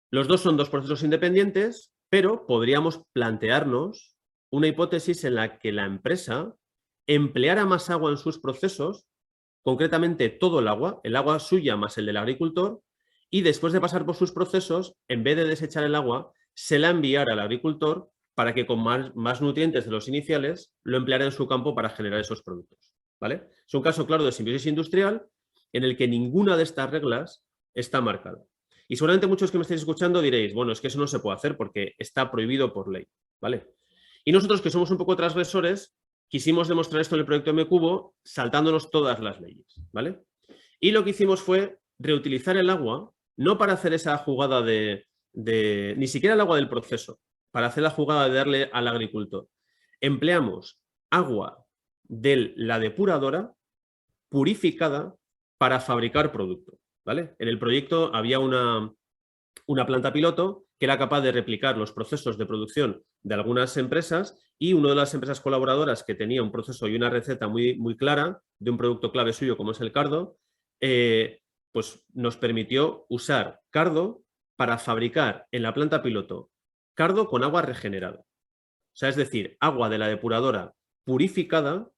Los dos son dos procesos independientes, pero podríamos plantearnos una hipótesis en la que la empresa empleara más agua en sus procesos, concretamente todo el agua suya más el del agricultor, y después de pasar por sus procesos, en vez de desechar el agua, se la enviara al agricultor para que con más nutrientes de los iniciales lo empleara en su campo para generar esos productos, ¿vale? Es un caso claro de simbiosis industrial en el que ninguna de estas reglas está marcada. Y seguramente muchos que me estáis escuchando diréis, bueno, es que eso no se puede hacer porque está prohibido por ley, ¿vale? Y nosotros, que somos un poco transgresores, quisimos demostrar esto en el proyecto MCubo saltándonos todas las leyes, ¿vale? Y lo que hicimos fue reutilizar el agua, no para hacer esa jugada ni siquiera el agua del proceso, para hacer la jugada de darle al agricultor. Empleamos agua de la depuradora purificada para fabricar producto, ¿vale? En el proyecto había una planta piloto que era capaz de replicar los procesos de producción de algunas empresas, y una de las empresas colaboradoras que tenía un proceso y una receta muy, muy clara de un producto clave suyo como es el cardo, pues nos permitió usar cardo para fabricar en la planta piloto cardo con agua regenerada. O sea, es decir, agua de la depuradora purificada,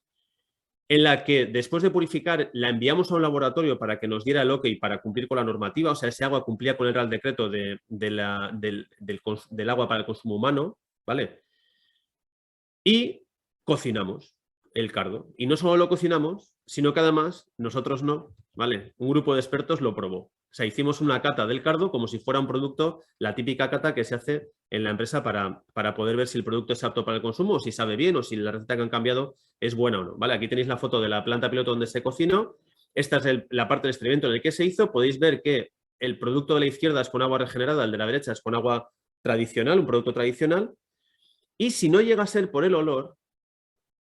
en la que después de purificar la enviamos a un laboratorio para que nos diera el OK para cumplir con la normativa. O sea, ese agua cumplía con el Real Decreto del agua para el consumo humano, ¿vale? Y cocinamos el cardo. Y no solo lo cocinamos, sino que además nosotros no, ¿vale? Un grupo de expertos lo probó. O sea, hicimos una cata del cardo como si fuera un producto, la típica cata que se hace en la empresa para poder ver si el producto es apto para el consumo, o si sabe bien, o si la receta que han cambiado es buena o no, ¿vale? Aquí tenéis la foto de la planta piloto donde se cocinó. Esta es la parte del experimento en el que se hizo. Podéis ver que el producto de la izquierda es con agua regenerada, el de la derecha es con agua tradicional, un producto tradicional. Y si no llega a ser por el olor,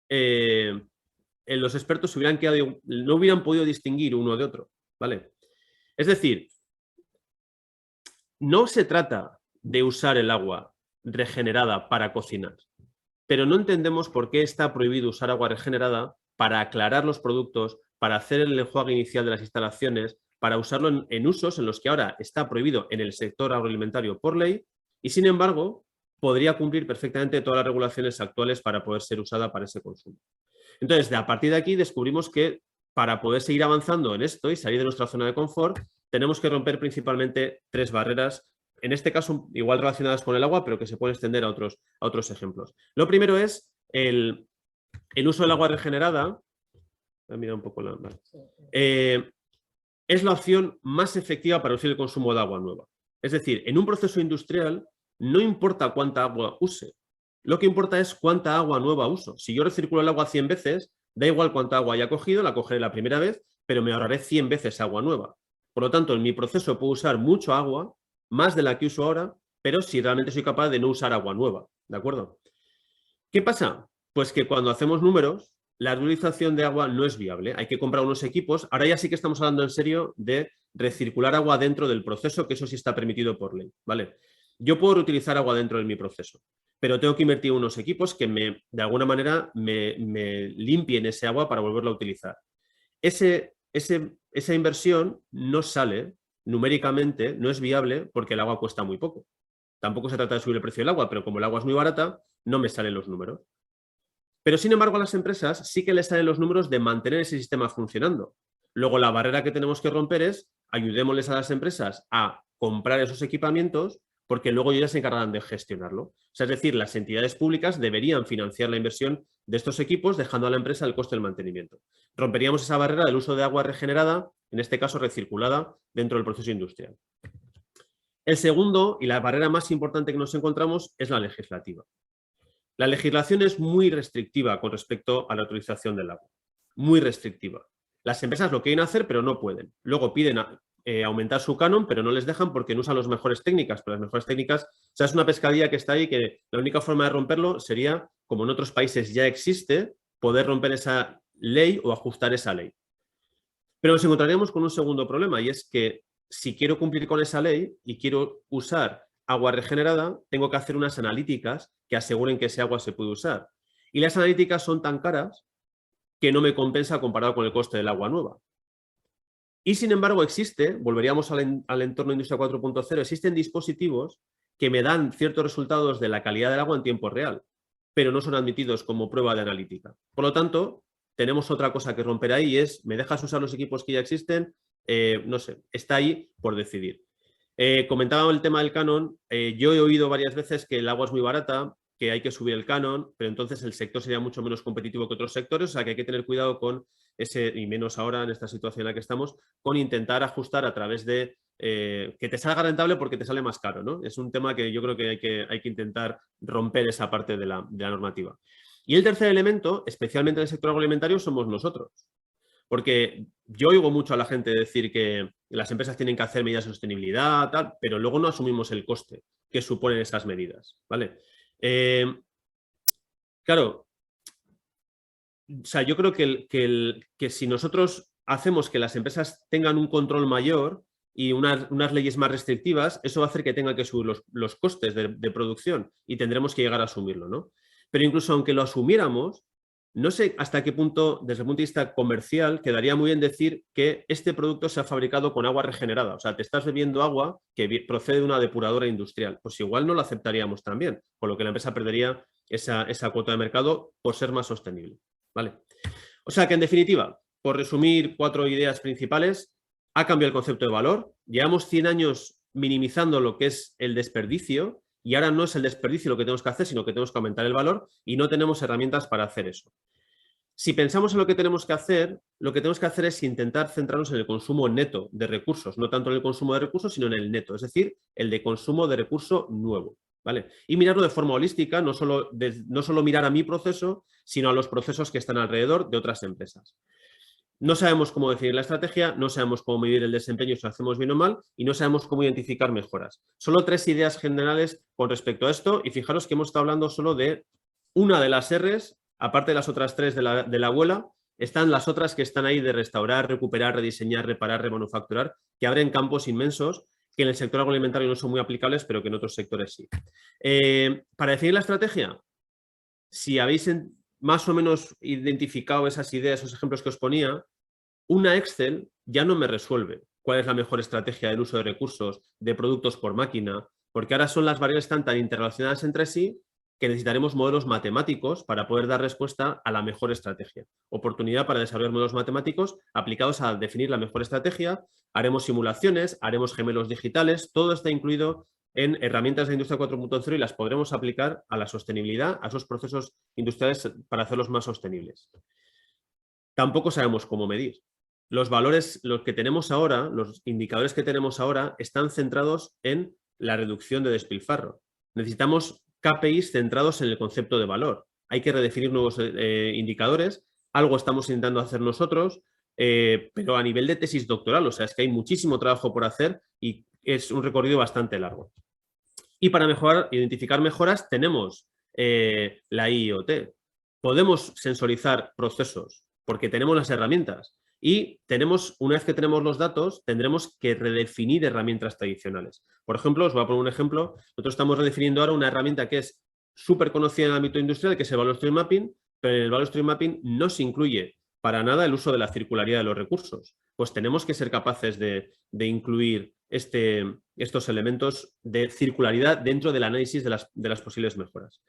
los expertos no hubieran podido distinguir uno de otro, ¿vale? Es decir, no se trata de usar el agua regenerada para cocinar, pero no entendemos por qué está prohibido usar agua regenerada para aclarar los productos, para hacer el enjuague inicial de las instalaciones, para usarlo en usos en los que ahora está prohibido en el sector agroalimentario por ley, y sin embargo, podría cumplir perfectamente todas las regulaciones actuales para poder ser usada para ese consumo. Entonces, a partir de aquí descubrimos que para poder seguir avanzando en esto y salir de nuestra zona de confort, tenemos que romper principalmente 3 barreras, en este caso igual relacionadas con el agua, pero que se pueden extender a otros ejemplos. Lo primero es el uso del agua regenerada. Mira un poco es la opción más efectiva para reducir el consumo de agua nueva. Es decir, en un proceso industrial no importa cuánta agua use, lo que importa es cuánta agua nueva uso. Si yo recirculo el agua 100 veces, da igual cuánta agua haya cogido, la cogeré la primera vez, pero me ahorraré 100 veces agua nueva. Por lo tanto, en mi proceso puedo usar mucho agua, más de la que uso ahora, pero si realmente soy capaz de no usar agua nueva, ¿de acuerdo? ¿Qué pasa? Pues que cuando hacemos números, la reutilización de agua no es viable. Hay que comprar unos equipos. Ahora ya sí que estamos hablando en serio de recircular agua dentro del proceso, que eso sí está permitido por ley, ¿vale? Yo puedo reutilizar agua dentro de mi proceso, pero tengo que invertir en unos equipos que de alguna manera me limpien ese agua para volverla a utilizar. Esa inversión no sale numéricamente, no es viable porque el agua cuesta muy poco. Tampoco se trata de subir el precio del agua, pero como el agua es muy barata, no me salen los números. Pero, sin embargo, a las empresas sí que les salen los números de mantener ese sistema funcionando. Luego, la barrera que tenemos que romper es ayudémosles a las empresas a comprar esos equipamientos porque luego ellas se encargarán de gestionarlo. O sea, es decir, las entidades públicas deberían financiar la inversión de estos equipos dejando a la empresa el coste del mantenimiento. Romperíamos esa barrera del uso de agua regenerada, en este caso recirculada, dentro del proceso industrial. El segundo y la barrera más importante que nos encontramos es la legislativa. La legislación es muy restrictiva con respecto a la utilización del agua. Muy restrictiva. Las empresas lo quieren hacer, pero no pueden. Luego piden aumentar su canon, pero no les dejan porque no usan las mejores técnicas. Pero las mejores técnicas, o sea, es una pescadilla que está ahí que la única forma de romperlo sería, como en otros países ya existe, poder romper esa ley o ajustar esa ley. Pero nos encontraríamos con un segundo problema y es que si quiero cumplir con esa ley y quiero usar agua regenerada, tengo que hacer unas analíticas que aseguren que ese agua se puede usar. Y las analíticas son tan caras que no me compensa comparado con el coste del agua nueva. Y sin embargo volveríamos al entorno Industria 4.0, existen dispositivos que me dan ciertos resultados de la calidad del agua en tiempo real, pero no son admitidos como prueba de analítica. Por lo tanto, tenemos otra cosa que romper ahí y es, ¿me dejas usar los equipos que ya existen? No sé, está ahí por decidir. Comentaba el tema del canon. Yo he oído varias veces que el agua es muy barata, que hay que subir el canon, pero entonces el sector sería mucho menos competitivo que otros sectores, o sea que hay que tener cuidado con ese, y menos ahora en esta situación en la que estamos, con intentar ajustar a través de que te salga rentable porque te sale más caro, ¿no? Es un tema que yo creo que hay que intentar romper esa parte de la normativa. Y el tercer elemento, especialmente en el sector agroalimentario, somos nosotros. Porque yo oigo mucho a la gente decir que las empresas tienen que hacer medidas de sostenibilidad, tal, pero luego no asumimos el coste que suponen esas medidas, ¿vale? Claro, o sea, yo creo que si nosotros hacemos que las empresas tengan un control mayor y unas leyes más restrictivas, eso va a hacer que tengan que subir los costes de producción y tendremos que llegar a asumirlo, ¿no? Pero incluso aunque lo asumiéramos, no sé hasta qué punto, desde el punto de vista comercial, quedaría muy bien decir que este producto se ha fabricado con agua regenerada. O sea, te estás bebiendo agua que procede de una depuradora industrial. Pues igual no lo aceptaríamos también, por lo que la empresa perdería esa cuota de mercado por ser más sostenible, ¿vale? O sea que, en definitiva, por resumir 4 ideas principales, ha cambiado el concepto de valor. Llevamos 100 años minimizando lo que es el desperdicio. Y ahora no es el desperdicio lo que tenemos que hacer, sino que tenemos que aumentar el valor y no tenemos herramientas para hacer eso. Si pensamos en lo que tenemos que hacer es intentar centrarnos en el consumo neto de recursos, no tanto en el consumo de recursos, sino en el neto, es decir, el de consumo de recurso nuevo, ¿vale? Y mirarlo de forma holística, no solo mirar a mi proceso, sino a los procesos que están alrededor de otras empresas. No sabemos cómo definir la estrategia, no sabemos cómo medir el desempeño si lo hacemos bien o mal y no sabemos cómo identificar mejoras. Solo 3 ideas generales con respecto a esto y fijaros que hemos estado hablando solo de una de las R's, aparte de las otras 3 de la abuela, están las otras que están ahí de restaurar, recuperar, rediseñar, reparar, remanufacturar, que abren campos inmensos que en el sector agroalimentario no son muy aplicables, pero que en otros sectores sí. Para definir la estrategia, si habéis más o menos identificado esas ideas, esos ejemplos que os ponía, una Excel ya no me resuelve cuál es la mejor estrategia del uso de recursos, de productos por máquina, porque ahora son las variables tan interrelacionadas entre sí que necesitaremos modelos matemáticos para poder dar respuesta a la mejor estrategia. Oportunidad para desarrollar modelos matemáticos aplicados a definir la mejor estrategia. Haremos simulaciones, haremos gemelos digitales, todo está incluido en herramientas de Industria 4.0 y las podremos aplicar a la sostenibilidad, a esos procesos industriales para hacerlos más sostenibles. Tampoco sabemos cómo medir. Los valores, los que tenemos ahora, los indicadores que tenemos ahora, están centrados en la reducción de despilfarro. Necesitamos KPIs centrados en el concepto de valor. Hay que redefinir nuevos indicadores. Algo estamos intentando hacer nosotros, pero a nivel de tesis doctoral. O sea, es que hay muchísimo trabajo por hacer y es un recorrido bastante largo. Y para mejorar, identificar mejoras, tenemos la IoT. Podemos sensorizar procesos porque tenemos las herramientas. Y una vez que tenemos los datos, tendremos que redefinir herramientas tradicionales. Por ejemplo, os voy a poner un ejemplo. Nosotros estamos redefiniendo ahora una herramienta que es súper conocida en el ámbito industrial, que es el Value Stream Mapping, pero en el Value Stream Mapping no se incluye para nada el uso de la circularidad de los recursos. Pues tenemos que ser capaces de incluir estos elementos de circularidad dentro del análisis de las posibles mejoras.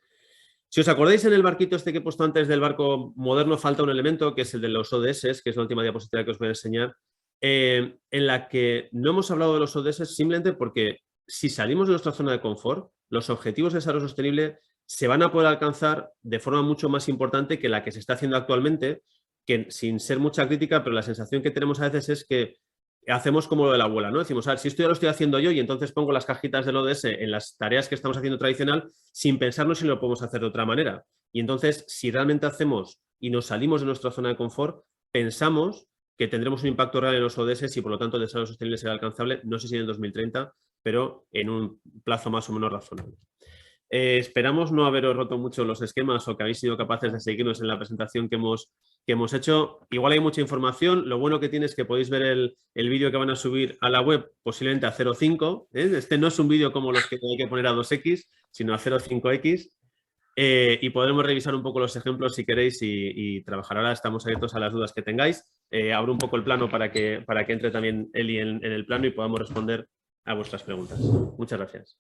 Si os acordáis, en el barquito este que he puesto antes del barco moderno falta un elemento que es el de los ODS, que es la última diapositiva que os voy a enseñar, en la que no hemos hablado de los ODS simplemente porque si salimos de nuestra zona de confort, los objetivos de desarrollo sostenible se van a poder alcanzar de forma mucho más importante que la que se está haciendo actualmente, que sin ser mucha crítica, pero la sensación que tenemos a veces es que hacemos como lo de la abuela, ¿no? Decimos, a ver, si esto ya lo estoy haciendo yo y entonces pongo las cajitas del ODS en las tareas que estamos haciendo tradicional sin pensarnos si lo podemos hacer de otra manera. Y entonces, si realmente hacemos y nos salimos de nuestra zona de confort, pensamos que tendremos un impacto real en los ODS y por lo tanto el desarrollo sostenible será alcanzable, no sé si en el 2030, pero en un plazo más o menos razonable. Esperamos no haberos roto mucho los esquemas o que habéis sido capaces de seguirnos en la presentación que hemos hecho. Igual hay mucha información. Lo bueno que tiene es que podéis ver el vídeo que van a subir a la web posiblemente a 0.5. Este no es un vídeo como los que hay que poner a 2x, sino a 0.5x. Y podremos revisar un poco los ejemplos si queréis y trabajar. Ahora estamos abiertos a las dudas que tengáis. Abro un poco el plano para que entre también Eli en el plano y podamos responder a vuestras preguntas. Muchas gracias.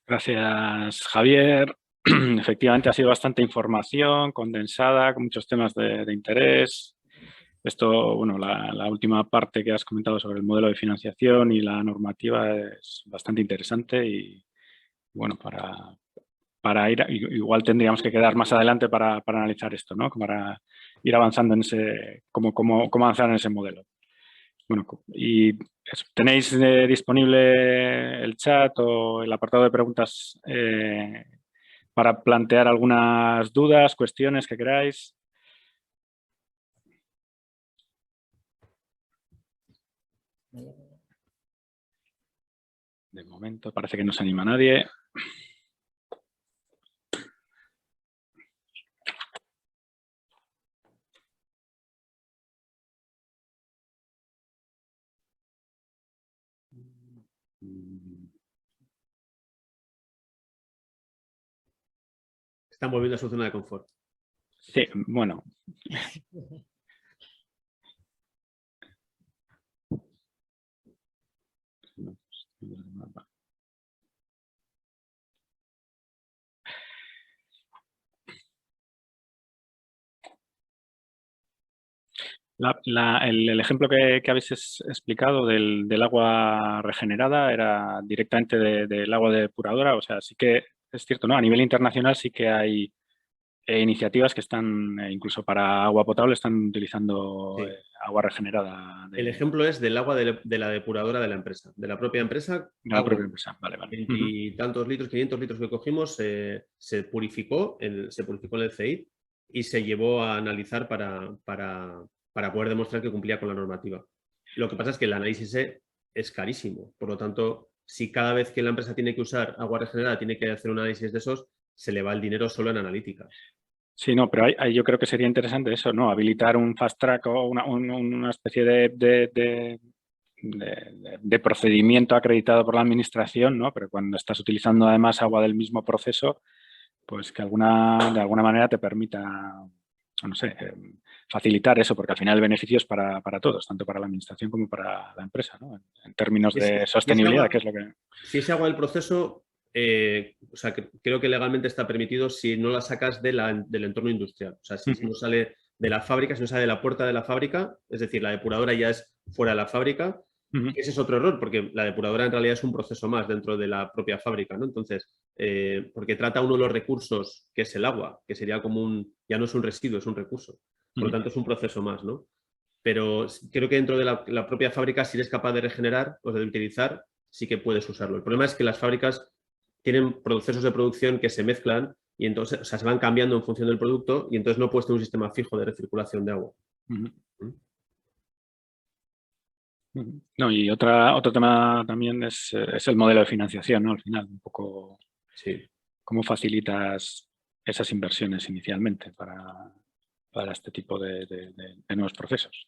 Gracias, Javier. Efectivamente ha sido bastante información condensada, con muchos temas de interés. Esto, bueno, la última parte que has comentado sobre el modelo de financiación y la normativa es bastante interesante y, bueno, para ir, igual tendríamos que quedar más adelante para analizar esto, ¿no? Para ir avanzando en cómo avanzar en ese modelo. Bueno, y tenéis disponible el chat o el apartado de preguntas para plantear algunas dudas, cuestiones que queráis. De momento parece que no se anima nadie. Están volviendo a su zona de confort. Sí, bueno. El ejemplo que habéis explicado del agua regenerada era directamente del agua depuradora, o sea, sí que es cierto, ¿no? A nivel internacional sí que hay iniciativas que están, incluso para agua potable, están utilizando sí. Agua regenerada. El ejemplo es del agua de la depuradora de la empresa, de la propia empresa. De la propia empresa, vale. 20 y tantos litros, 500 litros que cogimos, se purificó en el CEIP y se llevó a analizar para poder demostrar que cumplía con la normativa. Lo que pasa es que el análisis es carísimo, por lo tanto, si cada vez que la empresa tiene que usar agua regenerada tiene que hacer un análisis de esos, se le va el dinero solo en analítica. Sí, no, pero yo creo que sería interesante eso, ¿no? Habilitar un fast track o una especie de procedimiento acreditado por la administración, ¿no? Pero cuando estás utilizando además agua del mismo proceso, pues que de alguna manera te permita, no sé, facilitar eso, porque al final el beneficio es para todos, tanto para la administración como para la empresa, ¿no? En términos de sostenibilidad, que es lo que... Si ese agua del proceso, o sea, creo que legalmente está permitido si no la sacas del entorno industrial. O sea, si no sale de la fábrica, si no sale de la puerta de la fábrica, es decir, la depuradora ya es fuera de la fábrica. Ese es otro error, porque la depuradora en realidad es un proceso más dentro de la propia fábrica, ¿no? Entonces, porque trata uno de los recursos, que es el agua, que sería como ya no es un residuo, es un recurso. Por lo tanto, es un proceso más, ¿no? Pero creo que dentro de la propia fábrica, si eres capaz de regenerar o de utilizar, sí que puedes usarlo. El problema es que las fábricas tienen procesos de producción que se mezclan y entonces, o sea, se van cambiando en función del producto y entonces no puedes tener un sistema fijo de recirculación de agua. No, y otro tema también es el modelo de financiación, ¿no? Al final, un poco cómo facilitas esas inversiones inicialmente para este tipo de nuevos procesos.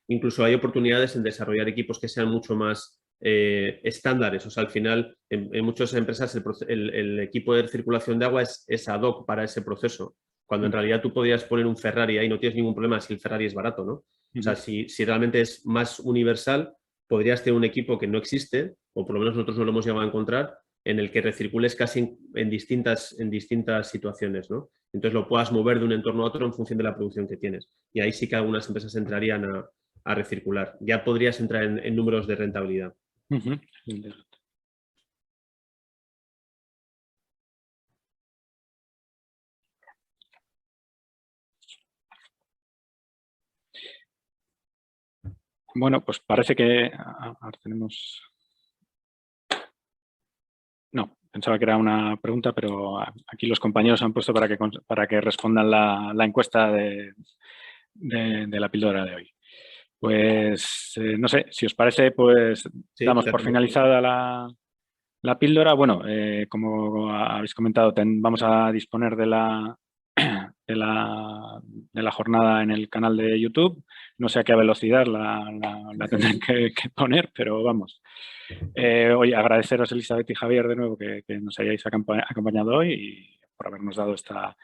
Incluso hay oportunidades en desarrollar equipos que sean mucho más estándares. O sea, al final, en muchas empresas el equipo de circulación de agua es ad hoc para ese proceso. Cuando en realidad tú podrías poner un Ferrari ahí, no tienes ningún problema si el Ferrari es barato, ¿no? O sea, si realmente es más universal, podrías tener un equipo que no existe, o por lo menos nosotros no lo hemos llegado a encontrar, en el que recircules casi en distintas situaciones, ¿no? Entonces lo puedas mover de un entorno a otro en función de la producción que tienes. Y ahí sí que algunas empresas entrarían a recircular. Ya podrías entrar en números de rentabilidad. Bueno, pues parece que ahora tenemos... No, pensaba que era una pregunta, pero aquí los compañeros han puesto para que respondan la encuesta de la píldora de hoy. Pues no sé, si os parece, pues Sí, damos por finalizada la píldora. Bueno, como habéis comentado, vamos a disponer de la jornada en el canal de YouTube. No sé a qué velocidad la tendrán que poner, pero vamos. Oye, agradeceros Elizabeth y Javier de nuevo que nos hayáis acompañado hoy y por habernos dado esta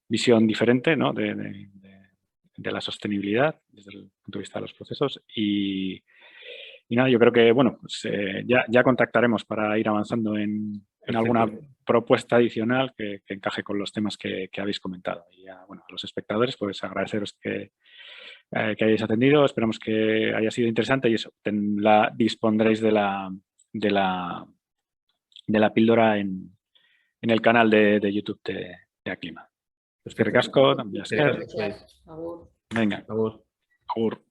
visión diferente, ¿no? de la sostenibilidad desde el punto de vista de los procesos y nada, yo creo que bueno, pues, ya contactaremos para ir avanzando en alguna propuesta adicional que encaje con los temas que habéis comentado. Y bueno, a los espectadores, pues agradeceros que hayáis atendido, esperamos que haya sido interesante y eso, dispondréis de la píldora en el canal de YouTube de Aclima. Eskerrik asko, también. Venga, agur.